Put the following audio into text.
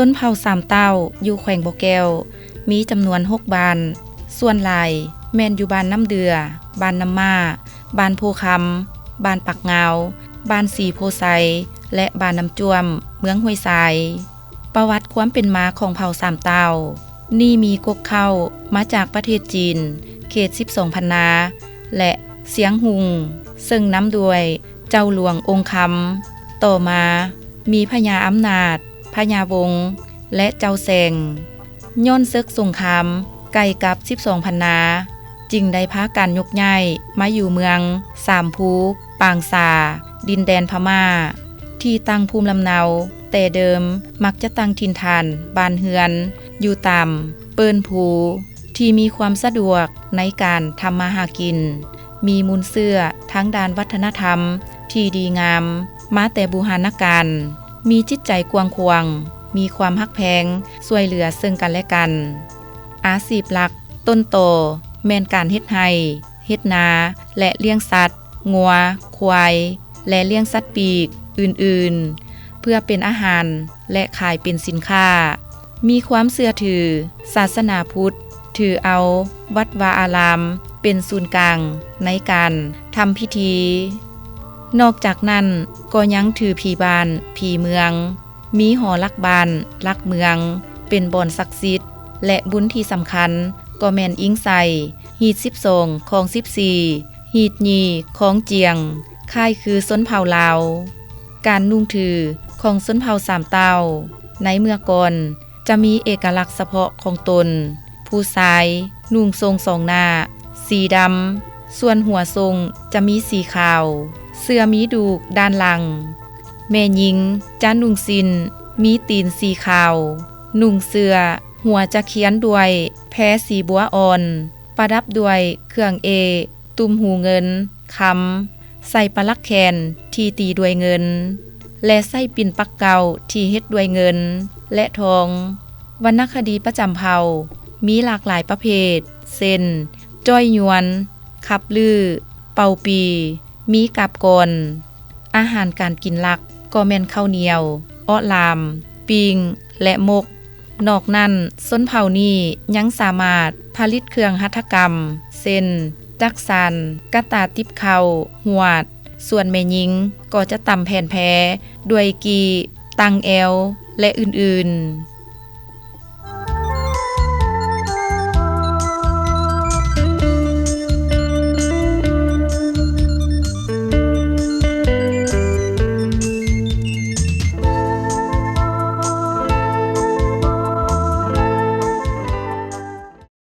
นเผ่าสามเต้าอยู่แขวงบ่อแก้วมีจำนวน6บ้านส่วนหลายแม่นอยู่บ้านน้ำเดือบ้านน้ำมาบ้านโพคำบ้านปักงาวบ้านสีโพไซและบ้านน้ำจวมเมืองห้วยทรายประวัติความเป็นมาของเผ่าสามเต้านี่มีกกเข้ามาจากประเทศจีนเขต12พันนาและเสียงหุงซึ่งนำด้วยเจ้าหลวงองค์คำต่อมามีพญาอำนาจพญาวงศ์และเจ้าแสงย้อนศึกสงครามไกลกับ12พันนาจึงได้พากันยกย้ายมาอยู่เมืองสามภูปางสาดินแดนพม่าที่ตั้งภูมิลำเนาแต่เดิมมักจะตั้งถิ่นฐานบ้านเฮือนอยู่ตามเปิ้นภูที่มีความสะดวกในการทำมาหากินมีมูลเสื้อทั้งด้านวัฒนธรรมที่ดีงามมาแต่บูหานการมีจิตใจกว้างขวางมีความฮักแพงช่วยเหลือซึ่งกันและกันอาชีพหลักต้นโตแม่นการเฮ็ดไร่เฮ็ดนาและเลี้ยงสัตว์งัวควายและเลี้ยงสัตว์ปีกอื่นๆเพื่อเป็นอาหารและขายเป็นสินค้ามีความเชื่อถือศาสนาพุทธถือเอาวัดวาอารามเป็นศูนย์กลางในการทำพิธีนอกจากนั้นก็ยังถือผีบ้านผีเมืองมีหอลักบ้านลักเมืองเป็นบ่อนศักดิ์สิทธิ์และบุญที่สำคัญก็แม่นอิงใส่ฮีด12ของ14ฮีดยีของเจียงค่ายคือส้นเผ่าลาวการนุ่งถือของส้นเผ่าสามเต้าในเมื่อก่อนจะมีเอกลักษณ์เฉพาะของตนผู้ชายนุ่งทรงสองหน้าสีดำส่วนหัวทรงจะมีสีขาวเสื้อมีดูกด้านหลังแม่หญิงจะนุ่งสินมีตีนสีขาวนุ่งเสื้อหัวจะเขียนด้วยแพรสีบัวอ่อนประดับด้วยเครื่องตุ้มหูเงินคำใส่ปลักแขนที่ตีด้วยเงินและใส่ปิ่นปักเก่าที่เฮ็ดด้วยเงินและทองวรรณคดีประจำเผ่ามีหลากหลายประเภทเช่นจ้อยยวนขับลือเป่าปีมีกาบกลอาหารการกินหลักก็แม่นข้าวเหนียวอ้อลามปิงและมกนอกนั้นส้นเผ่านี้ยังสามารถผลิตเครื่องหัตถกรรมเช่นจักสันกะตาติบเข่าหวดส่วนแม่หญิงก็จะตำแผ่นแพด้วยกีตังแอวและอื่นๆ